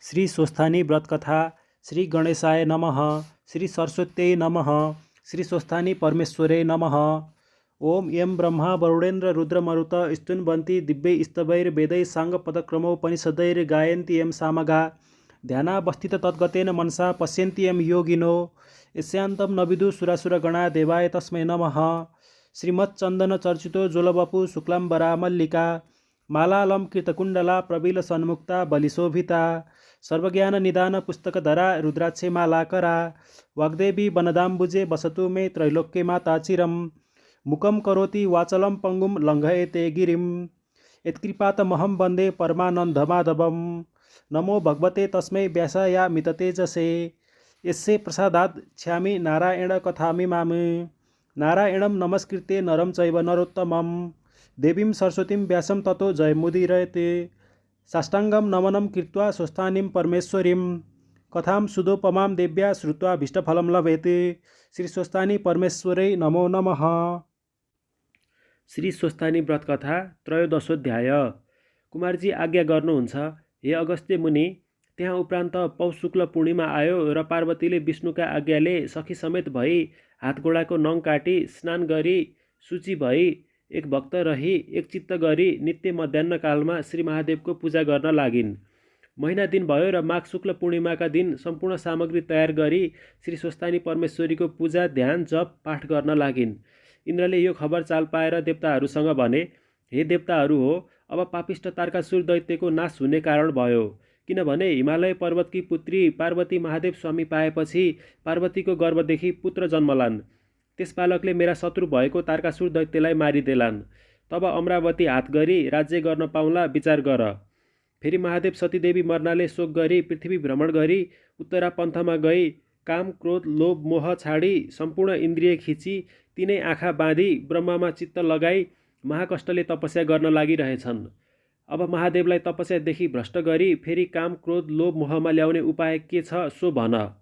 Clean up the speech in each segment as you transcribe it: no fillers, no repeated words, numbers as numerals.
श्री स्वस्थानी व्रत कथा। श्री गणेशाय नमः। श्री सरस्वत्यै नमः। श्री स्वस्थानी परमेश्वरै नमः। ओम यं ब्रह्मा वरुणेन्द्र रुद्रमरुत स्तुन्वन्ति दिव्यैस्तवैर्वेदैः साङ्गपदक्रमोपनिषदैर्गायन्ति यं सामगा ध्यानावस्थित तद्गतेन मनसा पश्यन्ति यं योगिनो यस्यान्तं न विदुः सुरासुरगणा देवाय तस्मै नमः। श्रीमच्चन्दन चर्चितो ज्वलवपु शुक्लाम्बरा मल्लिका मालालम कृतकुण्डला प्रबील सन्मुक्ता बलिशोभिता सर्वज्ञान निदान पुस्तकधरा रुद्राक्षे मालाकरा वाग्देवी वनदाम्बुजे वसतु मे त्रैलोक्ये माता चिरं मुखं करोति वाचलं पंगुं लङ्घयते गिरिं यत्कृपातमहं वन्दे परमानन्दमाधवं। नमो भगवते तस्मै व्यासायामिततेजसे यस्य प्रसादात् छ्यामि नारायण कथामिमामि। नारायणं नमस्कृत्य नरं चैव नरोत्तमं देवीं सरस्वतीं व्यासं ततो जयमुदीरयते। साष्टांगं नमनं कृत्वा स्वस्थानीं परमेश्वरीं कथां सुदोपमां देव्या श्रुत्वा भीष्टफलं लभेते। श्री स्वस्थानी परमेश्वरै नमो नमः। श्री स्वस्थानी व्रत कथा त्रयोदशोध्याय। कुमारजी आज्ञा गर्नुहुन्छ, हे अगस्त्य मुनि। त्यहाँ उपरान्त पौष शुक्ल पूर्णिमा आयो र पार्वतीले विष्णुका आज्ञाले सखी समेत भई हातगोडाको नङ काटी स्नान गरी शुचि भई एक भक्त रही एक चित्त गरी नित्य मध्याह्न कालमा श्री महादेवको पूजा गर्न लागिन्। महिना दिन भयो र माघ शुक्ल पूर्णिमाका दिन सम्पूर्ण सामग्री तयार गरी श्री स्वस्थानी परमेश्वरीको पूजा ध्यान जप पाठ गर्न लागिन्। इन्द्रले यो खबर चाल पाएर देवताहरूसँग भने, हे देवताहरू हो, अब पापिष्ट तारकासुर दैत्यको नाश हुने कारण भयो। किनभने हिमालय पर्वतकी पुत्री पार्वती महादेव स्वामी पाएपछि पार्वतीको गर्भदेखि पुत्र जन्मलान्। त्यस बालकले मेरा शत्रु भएको तारकासुर दैत्यलाई मारिदेलान्। तब अमरावती हात गरी राज्य गर्न पाउला विचार गर। फेरि महादेव सतीदेवी मर्नाले शोक गरी पृथ्वी भ्रमण गरी उत्तरा पन्थमा गई काम क्रोध लोभ मोह छाडी सम्पूर्ण इन्द्रिय खिची तिनै आँखा बाँधी ब्रह्मामा चित्त लगाई महाकष्टले तपस्या गर्न लागिरहेछन्। अब महादेवलाई तपस्यादेखि भ्रष्ट गरी फेरि काम क्रोध लोभ मोहमा ल्याउने उपाय के छ सो भन।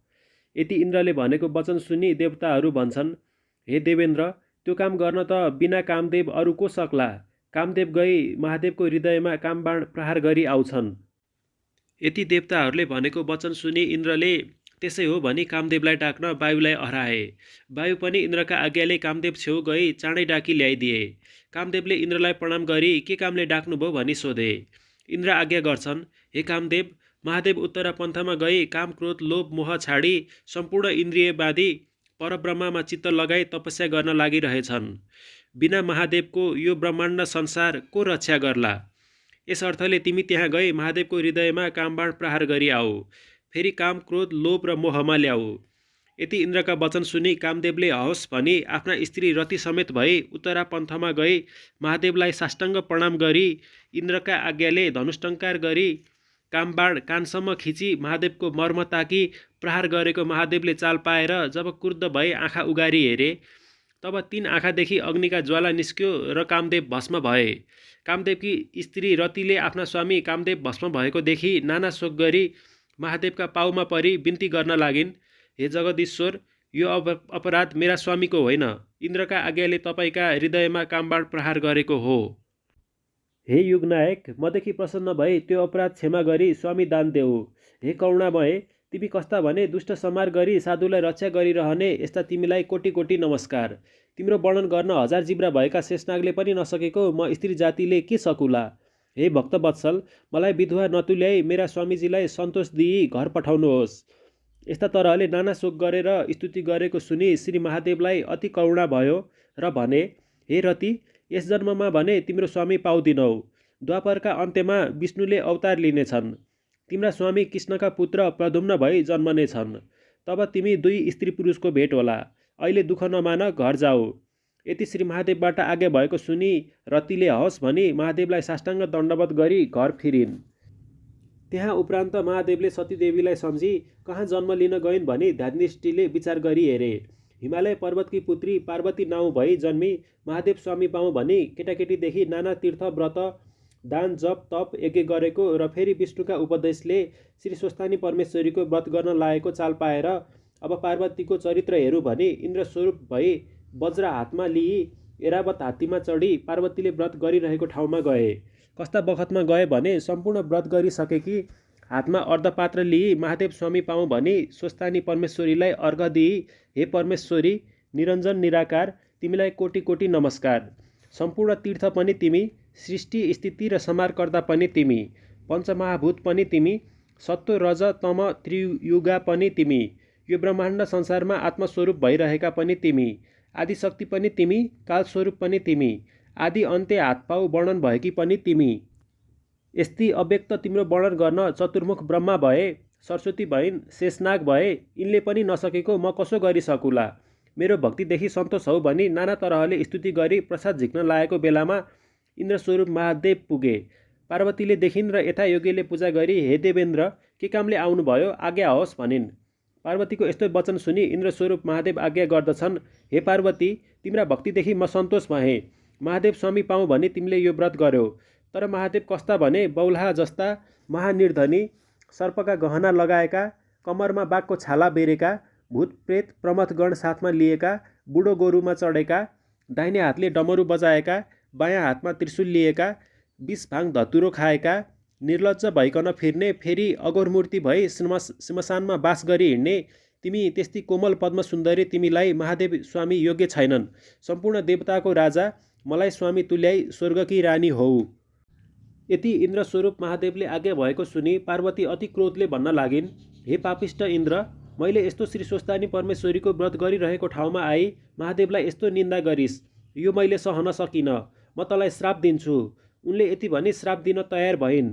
यति इन्द्रले भनेको वचन सुनि देवताहरू भन्छन्, हे देवेन्द्र, त्यो काम गर्न त बिना कामदेव अरू को सक्ला। कामदेव गई महादेवको हृदयमा कामबाण प्रहार गरी आउँछन्। यति देवताहरूले भनेको वचन सुनि इन्द्रले त्यसै हो भनी कामदेवलाई डाक्न वायुलाई हराए। वायु पनि इन्द्रका आज्ञाले कामदेव छेउ गई चाँडै डाकी ल्याइदिए। कामदेवले इन्द्रलाई प्रणाम गरी के कामले डाक्नुभयो भनी सोधे। इन्द्र आज्ञा गर्छन्, हे कामदेव, महादेव उत्तरा पन्थमा गई काम क्रोध लोभ मोह छाडी सम्पूर्ण इन्द्रिय बाँधी परब्रह्ममा चित्त लगाई तपस्या गर्न लागिरहेछन्। बिना महादेवको यो ब्रह्माण्ड संसार को रक्षा गर्ला। यस अर्थले तिमी त्यहाँ गई महादेवको हृदयमा कामबाण प्रहार गरी आऊ। फेरि काम क्रोध लोभ र मोहमा ल्याऊ। यति इन्द्रका वचन सुनि कामदेवले हवस् भनी आफ्ना स्त्री रति समेत भई उत्तरा पन्थमा गई महादेवलाई साष्टाङ्ग प्रणाम गरी इन्द्रका आज्ञाले धनुष्टङ्कार गरी कामबाण कानसम्म खिची महादेवको मर्म ताकी प्रहार गरेको महादेवले चाल पाएर जब क्रुद्ध भई आँखा उगारी हेरे, तब तीन आँखादेखि अग्निका ज्वाला निस्क्यो र कामदेव भस्म भए। कामदेवकी स्त्री रतिले आफ्ना स्वामी कामदेव भस्म भएको देखि नाना शोक गरी महादेवका पाउमा परी बिन्ती गर्न लागिन्, हे जगदीश्वर, यो अपराध मेरा स्वामीको होइन, इन्द्रका आज्ञाले तपाईँका हृदयमा कामबाण प्रहार गरेको हो। हे युगनायक, मदेखि प्रसन्न भई त्यो अपराध क्षमा गरी स्वामी दान देऊ। हे करुणामय, तिमी कस्ता भने दुष्ट संहार गरी साधुलाई रक्षा गरिरहने यस्ता तिमीलाई कोटी कोटी नमस्कार। तिम्रो वर्णन गर्न हजार जिब्रा भएका शेषनागले पनि नसकेको म स्त्री जातिले के सकुला। हे भक्तवत्सल, मलाई विधवा नतुल्याई मेरा स्वामीजीलाई सन्तोष दिई घर पठाउनुहोस्। यस्ता तरहले नाना शोक गरेर स्तुति गरेको सुनि श्री महादेवलाई अति करुणा भयो र भने, हे रति, यस जन्ममा भने तिम्रो स्वामी पाउँदिनौ। द्वापरका अन्त्यमा विष्णुले अवतार लिनेछन्। तिम्रा स्वामी कृष्णका पुत्र प्रद्युम्न भई जन्मनेछन्। तब तिमी दुई स्त्री पुरुषको भेट होला। अहिले दुःख नमान, घर जाऊ। यति श्री महादेवबाट आज्ञा भएको सुनि रतिले हवस् भनी महादेवलाई साष्टाङ्ग दण्डवत गरी घर फिरिन्। त्यहाँ उपरान्त महादेवले सतीदेवीलाई सम्झी कहाँ जन्म लिन गइन् भनी ध्यानदृष्टिले विचार गरी हेरे। हिमालय पर्वतकी पुत्री पार्वती नाउँ भई जन्मी महादेव स्वामी पाउँ भनी केटाकेटीदेखि नाना तीर्थ व्रत दान जप तप यज्ञ गरेको र फेरि विष्णुका उपदेशले श्री स्वस्थानी परमेश्वरीको व्रत गर्न लागेको चाल पाएर अब पार्वतीको चरित्र हेरौँ भनी इन्द्र स्वरूप भई वज्र हातमा लिई एरावत हात्तीमा चढी पार्वतीले व्रत गरिरहेको ठाउँमा गए। कस्ता बखतमा गए भने सम्पूर्ण व्रत गरिसकेकी हातमा अर्धपात्र लिई महादेव स्वामी पाऊँ भनी स्वस्थानी परमेश्वरीलाई अर्घ दिई, हे परमेश्वरी निरञ्जन निराकार, तिमीलाई कोटि कोटि नमस्कार। सम्पूर्ण तीर्थ पनि तिमी, सृष्टि स्थिति र संहारकर्ता पनि तिमी, पञ्चमहाभूत पनि तिमी, सत्व रज तम त्रियुगा पनि तिमी, यो ब्रह्माण्ड संसारमा आत्मस्वरूप भइरहेका पनि तिमी, आदिशक्ति पनि तिमी, कालस्वरूप पनि तिमी, आदि अन्त्य हातपाउ वर्णन भएकी पनि तिमी। यस्ती अव्यक्त तिम्रो वर्णन गर्न चतुर्मुख ब्रह्मा भए, सरस्वती भइन्, शेषनाग भए, यिनले पनि नसकेको म कसो गरी सकुला। मेरो भक्तिदेखि सन्तोष हौ भनी नाना तरहले स्तुति गरी प्रसाद झिक्न लागेको बेलामा इन्द्रस्वरूप महादेव पुगे। पार्वतीले देखिन् र यथायोग्यले पूजा गरी, हे देवेन्द्र के कामले आउनुभयो, आज्ञा होस् भनिन्। पार्वतीको यस्तो वचन सुनि इन्द्रस्वरूप महादेव आज्ञा गर्दछन्, हे पार्वती तिम्रा भक्तिदेखि म सन्तोष भएँ। महादेव स्वामी पाऊँ भनी तिमीले यो व्रत गर्यो। तर महादेव कस्ता भने, बौलाहा जस्ता, महानिर्धनी, सर्पका गहना लगाएका, कमरमा बाघको छाला बेरेका, भूत प्रेत प्रमथगण साथमा लिएका, बुढो गोरुमा चढेका, दाहिने हातले डमरू बजाएका, बायाँ हातमा त्रिशूल लिएका, विष भाङ धतुरो खाएका, निर्लज्ज भइकन फिर्ने, फेरि अघोरमूर्ति भई श्मशानमा बास गरी हिँड्ने तिमी त्यस्ती कोमल पद्म सुन्दरी तिमीलाई महादेव स्वामी योग्य छैनन्। सम्पूर्ण देवताको राजा, मलाई स्वामी तुल्याई स्वर्गकी रानी हौ। यति इन्द्रस्वरूप महादेवले आज्ञा भएको सुनि पार्वती अति क्रोधले भन्न लागिन्, हे पापिष्ट इन्द्र, मैले यस्तो श्री स्वस्थानी परमेश्वरीको व्रत गरिरहेको ठाउँमा आई महादेवलाई यस्तो निन्दा गरिस्, यो मैले सहन सकिनँ, म तँलाई श्राप दिन्छु। उनले यति भनी श्राप दिन तयार भइन्।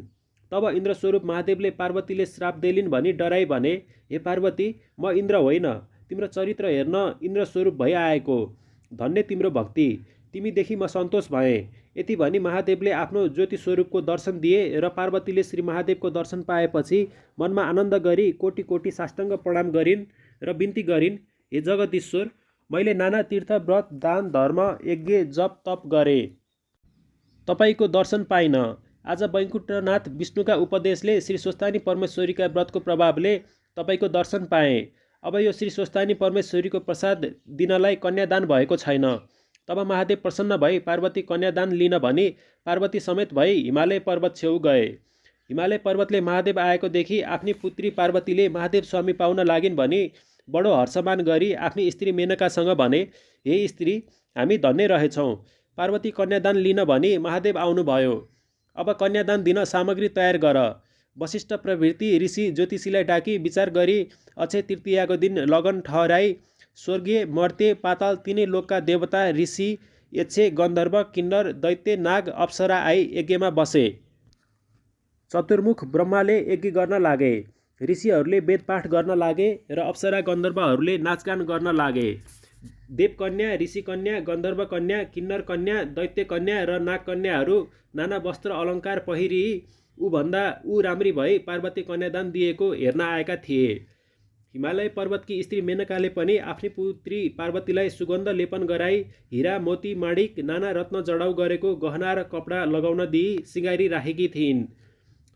तब इन्द्रस्वरूप महादेवले पार्वतीले श्राप देलिन् भनी डराई भने, हे पार्वती म इन्द्र होइन, तिम्रो चरित्र हेर्न इन्द्रस्वरूप भई आएको, धन्य तिम्रो भक्ति, तिमीदेखि म सन्तोष भएँ। यति भनी महादेवले आफ्नो ज्योति स्वरूपको दर्शन दिए र पार्वतीले श्री महादेवको दर्शन पाएपछि मनमा आनन्द गरी कोटि कोटि साष्टाङ्ग प्रणाम गरिन् र बिन्ती गरिन्, हे जगदीश्वर, मैले नाना तीर्थ व्रत दान धर्म यज्ञ जप तप गरे, तपाईँको दर्शन पाइन। आज वैकुण्ठनाथ विष्णुका उपदेशले श्री स्वस्थानी परमेश्वरीका व्रतको प्रभावले तपाईँको दर्शन पाएँ। अब यो श्री स्वस्थानी परमेश्वरीको प्रसाद दिनलाई कन्यादान भएको छैन। तब महादेव प्रसन्न भई पार्वती कन्यादान लिन भनी पार्वती समेत भई हिमालय पर्वत छेउ गए। हिमालय पर्वतले महादेव आएको देखि आफ्नी पुत्री पार्वतीले महादेव स्वामी पाउन लागिन् भनी बडो हर्षमान गरी आफ्नी स्त्री मेनकासँग भने, हे स्त्री, हामी धन्य रहेछौँ। पार्वती कन्यादान लिन भनी महादेव आउनुभयो। अब कन्यादान दिन सामग्री तयार गर। वशिष्ठ प्रभृति ऋषि ज्योतिषीलाई डाकी विचार गरी अक्षय तृतीयाको दिन लगन ठहराई स्वर्गीय मर्त्य पाताल तिनै लोकका देवता ऋषि यक्षे गन्धर्व किन्नर दैत्य नाग अप्सरा आई यज्ञमा बसे। चतुर्मुख ब्रह्माले यज्ञ गर्न लागे, ऋषिहरूले वेदपाठ गर्न लागे र अप्सरा गन्धर्वहरूले नाचगान गर्न लागे। देवकन्या, ऋषिकन्या, गन्धर्वकन्या, किन्नर कन्या, दैत्य कन्या र नाग कन्याहरू नाना वस्त्र अलङ्कार पहिरी ऊभन्दा ऊ राम्री भई पार्वती कन्यादान दिएको हेर्न आएका थिए। हिमालय पर्वतकी स्त्री मेनकाले पनि आफ्नी पुत्री पार्वतीलाई सुगन्ध लेपन गराई हिरा मोती माणिक नाना रत्न जडाउ गरेको गहना र कपडा लगाउन दिई सिँगारी राखेकी थिइन्।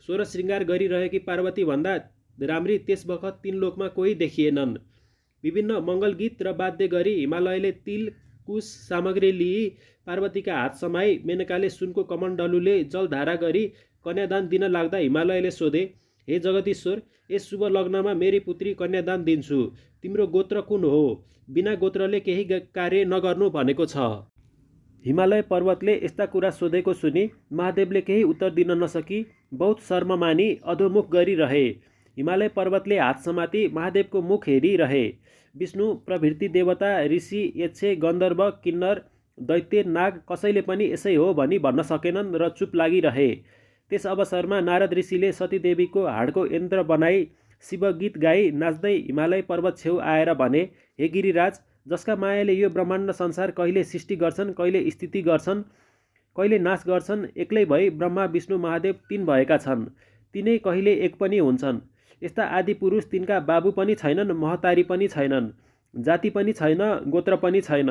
सोह्र श्रृङ्गार गरिरहेकी पार्वती भन्दा राम्री त्यस बखत तीन लोकमा कोही देखिएनन्। विभिन्न मङ्गल गीत र वाद्य गरी हिमालयले तिल कुश सामग्री लिई पार्वतीका हात समाई मेनकाले सुनको कमण्डलुले जलधारा गरी कन्यादान दिन लाग्दा हिमालयले सोधे, हे जगदीश्वर, यस शुभ लग्नमा मेरी पुत्री कन्यादान दिन्छु, तिम्रो गोत्र कुन हो? बिना गोत्रले केही कार्य नगर्नु भनेको छ। हिमालय पर्वतले यस्ता कुरा सोधेको सुनि महादेवले केही उत्तर दिन नसकी बहुत शर्म मानी अधोमुख गरिरहे। हिमालय पर्वतले हात समाती महादेवको मुख हेरिरहे। विष्णु प्रभृति देवता ऋषि यक्षे गन्धर्व किन्नर दैत्य नाग कसैले पनि यसै हो भनी भन्न सकेनन् र चुप लागिरहे। त्यस अवसरमा नारद ऋषिले सतीदेवीको हाडको यन्त्र बनाई शिवगीत गाई नाच्दै हिमालय पर्वत छेउ आएर भने, हे गिरिराज, जसका मायाले यो ब्रह्माण्ड संसार कहिले सृष्टि गर्छन्, कहिले स्थिति गर्छन्, कहिले नाश गर्छन्, एक्लै भई ब्रह्मा विष्णु महादेव तीन भएका छन्। तिनै कहिले एक पनि हुन्छन्। यस्ता आदि पुरुष तिनका बाबु पनि छैनन्, महतारी पनि छैनन्, जाति पनि छैन, गोत्र पनि छैन।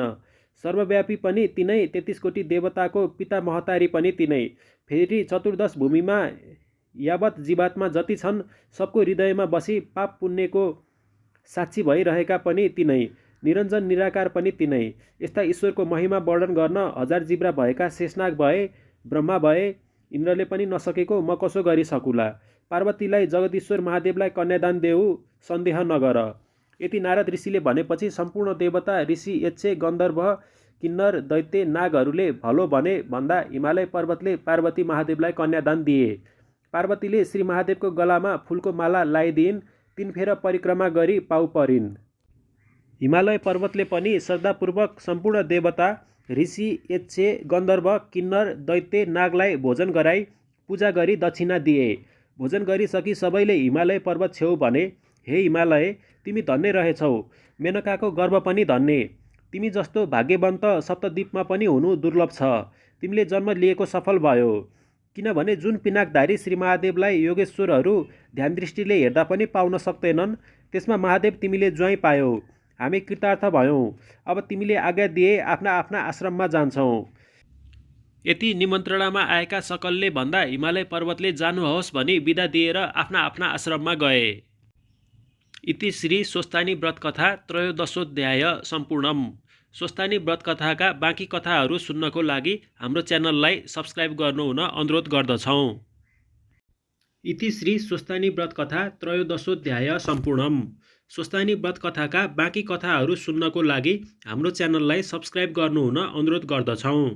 सर्वव्यापी पनि तिनै, 33 कोटी देवताको पिता महतारी पनि तिनै। फेरि चतुर्दश भूमिमा यावत जीवात्मा जति छन् सबको हृदयमा बसी पाप पुण्यको साक्षी भइरहेका पनि तिनै। निरञ्जन निराकार पनि तिनै। यस्ता ईश्वरको महिमा वर्णन गर्न हजार जिब्रा भएका शेषनाग भए, ब्रह्मा भए, इन्द्रले पनि नसकेको म कसो गरी सकुला। पार्वतीलाई जगदीश्वर महादेवलाई कन्यादान देऊ, सन्देह नगर। यति नारद ऋषिले भनेपछि सम्पूर्ण देवता, ऋषि, यक्ष, गन्धर्व, किन्नर, दैत्य, नागहरूले भलो भने भन्दा हिमालय पर्वतले पार्वती महादेवलाई कन्यादान दिए। पार्वतीले श्री महादेवको गलामा फुलको माला लगाइदिइन्। 3 फेर परिक्रमा गरी पाउ परिन्। हिमालय पर्वतले पनि श्रद्धापूर्वक सम्पूर्ण देवता, ऋषि, यक्ष, गन्धर्व, किन्नर, दैत्य, नागलाई भोजन गराई पूजा गरी दक्षिणा दिए। भोजन गरिसकी सबैले हिमालय पर्वत छेउ भने, हे हिमालय, तिमी धन्य रहेछौ, मेनकाको गर्भ पनि धन्य। तिमी जस्तो भाग्यवन्त सप्तद्वीपमा पनि हुनु दुर्लभ छ। तिमीले जन्म लिएको सफल भयो। किनभने जुन पिनाकधारी श्री महादेवलाई योगेश्वरहरू ध्यान दृष्टिले हेर्दा पनि पाउन सक्दैनन्, त्यसमा महादेव तिमीले ज्वाइँ पायौ। हामी कृतार्थ भयौँ। अब तिमीले आज्ञा दिए आफ्ना आफ्ना आश्रममा जान्छौँ। यति निमन्त्रणामा आएका सकलले भन्दा हिमालय पर्वतले जानुहोस् भनी बिदा दिएर आफ्ना आफ्ना आश्रममा गए। इति श्री स्वस्तानी व्रतकथा त्रयोदशोऽध्याय सम्पूर्णम्। स्वस्तानी व्रतकथाका बाँकी कथाहरू सुन्नको लागि हाम्रो च्यानललाई सब्स्क्राइब गर्नुहुन अनुरोध गर्दछौँ। इति श्री स्वस्तानी व्रतकथा त्रयोदशोऽध्याय सम्पूर्णम्। स्वस्तानी व्रतकथाका बाँकी कथाहरू सुन्नको लागि हाम्रो च्यानललाई सब्स्क्राइब गर्नुहुन अनुरोध गर्दछौँ।